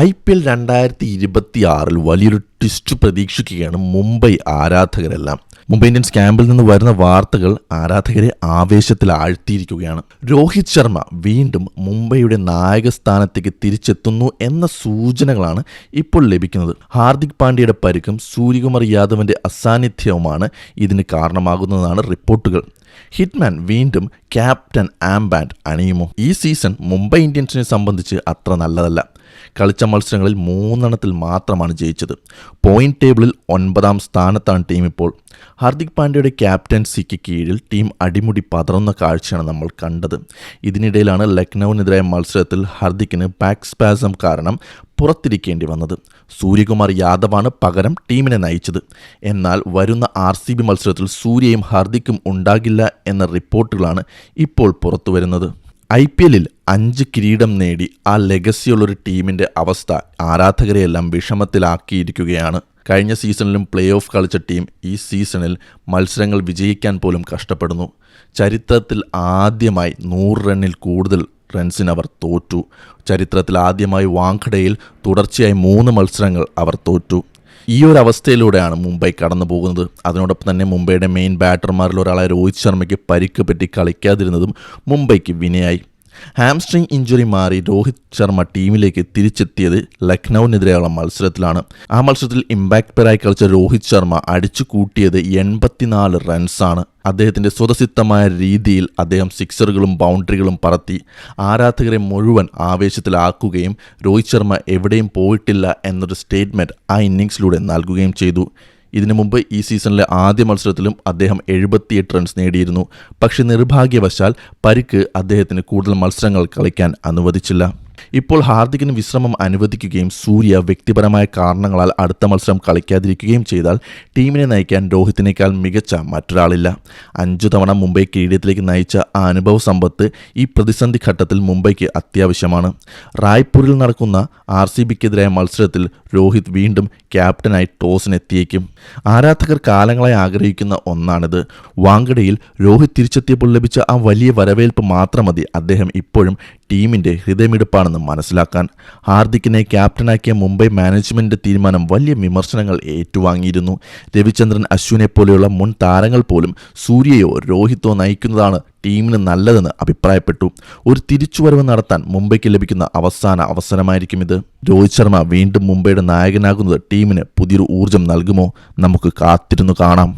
IPL 2026 വലിയൊരു twist പ്രതീക്ഷിക്കുകയാണ് Mumbai ആരാധകരെല്ലാം. Mumbai Indians ക്യാമ്പിൽ നിന്ന് വരുന്ന വാർത്തകൾ ആരാധകരെ ആവേശത്തിൽ ആഴ്ത്തിയിരിക്കുകയാണ്. രോഹിത് ശർമ്മ വീണ്ടും മുംബൈയുടെ നായകസ്ഥാനത്തേക്ക് തിരിച്ചെത്തുന്നു എന്ന സൂചനകളാണ് ഇപ്പോൾ ലഭിക്കുന്നത്. ഹാർദിക് പാണ്ഡ്യയുടെ പരിക്കും സൂര്യകുമാർ യാദവിൻ്റെ അസാന്നിധ്യവുമാണ് ഇതിന് കാരണമാകുന്നതെന്നാണ് റിപ്പോർട്ടുകൾ. ഹിറ്റ്മാൻ വീണ്ടും ക്യാപ്റ്റൻ ആംബാൻഡ് അണിയുമോ? ഈ സീസൺ മുംബൈ ഇന്ത്യൻസിനെ സംബന്ധിച്ച് അത്ര നല്ലതല്ല. കളിച്ച മത്സരങ്ങളിൽ 3 മാത്രമാണ് ജയിച്ചത്. പോയിന്റ് ടേബിളിൽ 9ാം സ്ഥാനത്താണ് ടീം ഇപ്പോൾ. ഹാർദിക് പാണ്ഡ്യയുടെ ക്യാപ്റ്റൻസിക്ക് കീഴിൽ ടീം അടിമുടി പതറുന്ന കാഴ്ചയാണ് നമ്മൾ കണ്ടത്. ഇതിനിടയിലാണ് ലക്നൌവിനെതിരായ മത്സരത്തിൽ ഹാർദിക്കിന് ബാക്ക് സ്പാസം കാരണം പുറത്തിരിക്കേണ്ടി വന്നത്. സൂര്യകുമാർ യാദവാണ് പകരം ടീമിനെ നയിച്ചത്. എന്നാൽ വരുന്ന RCB മത്സരത്തിൽ സൂര്യയും ഹാർദിക്കും ഉണ്ടാകില്ല എന്ന റിപ്പോർട്ടുകളാണ് ഇപ്പോൾ പുറത്തുവരുന്നത്. IPLൽ 5 കിരീടം നേടി ആ ലെഗസിയുള്ളൊരു ടീമിൻ്റെ അവസ്ഥ ആരാധകരെയെല്ലാം വിഷമത്തിലാക്കിയിരിക്കുകയാണ്. കഴിഞ്ഞ സീസണിലും പ്ലേ ഓഫ് കളിച്ച ടീം ഈ സീസണിൽ മത്സരങ്ങൾ വിജയിക്കാൻ പോലും കഷ്ടപ്പെടുന്നു. ചരിത്രത്തിൽ ആദ്യമായി 100 റണ്ണിൽ കൂടുതൽ റൺസിന് അവർ തോറ്റു. ചരിത്രത്തിൽ ആദ്യമായി വാങ്കഡയിൽ തുടർച്ചയായി 3 മത്സരങ്ങൾ അവർ തോറ്റു. ഈ ഒരു അവസ്ഥയിലൂടെയാണ് മുംബൈ കടന്നു പോകുന്നത്. അതിനോടൊപ്പം തന്നെ മുംബൈയുടെ മെയിൻ ബാറ്റർമാരിൽ ഒരാളായ രോഹിത് ശർമ്മയ്ക്ക് പരിക്ക് പറ്റി കളിക്കാതിരുന്നതും മുംബൈക്ക് വിനയായി. ഹാംസ്ട്രിങ് ഇഞ്ചുറി മാറി രോഹിത് ശർമ്മ ടീമിലേക്ക് തിരിച്ചെത്തിയത് ലക്നൌവിനെതിരെയുള്ള മത്സരത്തിലാണ്. ആ മത്സരത്തിൽ ഇമ്പാക്ട് പ്ലെയറായി കളിച്ച രോഹിത് ശർമ്മ അടിച്ചു കൂട്ടിയത് 84 റൺസാണ്. അദ്ദേഹത്തിൻ്റെ സ്വതസിദ്ധമായ രീതിയിൽ അദ്ദേഹം സിക്സറുകളും ബൗണ്ടറികളും പറത്തി ആരാധകരെ മുഴുവൻ ആവേശത്തിലാക്കുകയും രോഹിത് ശർമ്മ എവിടെയും പോയിട്ടില്ല എന്നൊരു സ്റ്റേറ്റ്മെൻറ്റ് ആ ഇന്നിങ്സിലൂടെ നൽകുകയും ചെയ്തു. ഇതിനു മുമ്പ് ഈ സീസണിലെ ആദ്യ മത്സരത്തിലും അദ്ദേഹം 78 റൺസ് നേടിയിരുന്നു. പക്ഷേ നിർഭാഗ്യവശാൽ പരിക്ക് അദ്ദേഹത്തിന് കൂടുതൽ മത്സരങ്ങൾ കളിക്കാൻ അനുവദിച്ചില്ല. ഇപ്പോൾ ഹാർദിക്കിന് വിശ്രമം അനുവദിക്കുകയും സൂര്യ വ്യക്തിപരമായ കാരണങ്ങളാൽ അടുത്ത മത്സരം കളിക്കാതിരിക്കുകയും ചെയ്താൽ ടീമിനെ നയിക്കാൻ രോഹിത്തിനേക്കാൾ മികച്ച മറ്റൊരാളില്ല. 5 തവണ മുംബൈ കിരീടത്തിലേക്ക് നയിച്ച ആ അനുഭവ സമ്പത്ത് ഈ പ്രതിസന്ധി ഘട്ടത്തിൽ മുംബൈക്ക് അത്യാവശ്യമാണ്. റായ്പൂരിൽ നടക്കുന്ന RCBക്കെതിരായ മത്സരത്തിൽ രോഹിത് വീണ്ടും ക്യാപ്റ്റനായി ടോസിനെത്തിയേക്കും. ആരാധകർ കാലങ്ങളായി ആഗ്രഹിക്കുന്ന ഒന്നാണിത്. വാങ്കഡയിൽ രോഹിത് തിരിച്ചെത്തിയപ്പോൾ ലഭിച്ച ആ വലിയ വരവേൽപ്പ് മാത്രം മതി അദ്ദേഹം ഇപ്പോഴും ടീമിൻ്റെ ഹൃദയമിടിപ്പാണെന്ന് മനസ്സിലാക്കാൻ. ഹാർദിക്കിനെ ക്യാപ്റ്റനാക്കിയ മുംബൈ മാനേജ്മെൻറ്റിൻ്റെ തീരുമാനം വലിയ വിമർശനങ്ങൾ ഏറ്റുവാങ്ങിയിരുന്നു. രവിചന്ദ്രൻ അശ്വിനെ പോലെയുള്ള മുൻ താരങ്ങൾ പോലും സൂര്യയോ രോഹിത്തോ നയിക്കുന്നതാണ് ടീമിന് നല്ലതെന്ന് അഭിപ്രായപ്പെട്ടു. ഒരു തിരിച്ചുവരവ് നടത്താൻ മുംബൈക്ക് ലഭിക്കുന്ന അവസാന അവസരമായിരിക്കും ഇത്. രോഹിത് ശർമ്മ വീണ്ടും മുംബൈയുടെ നായകനാകുന്നത് ടീമിന് പുതിയൊരു ഊർജ്ജം നൽകുമോ? നമുക്ക് കാത്തിരുന്നു കാണാം.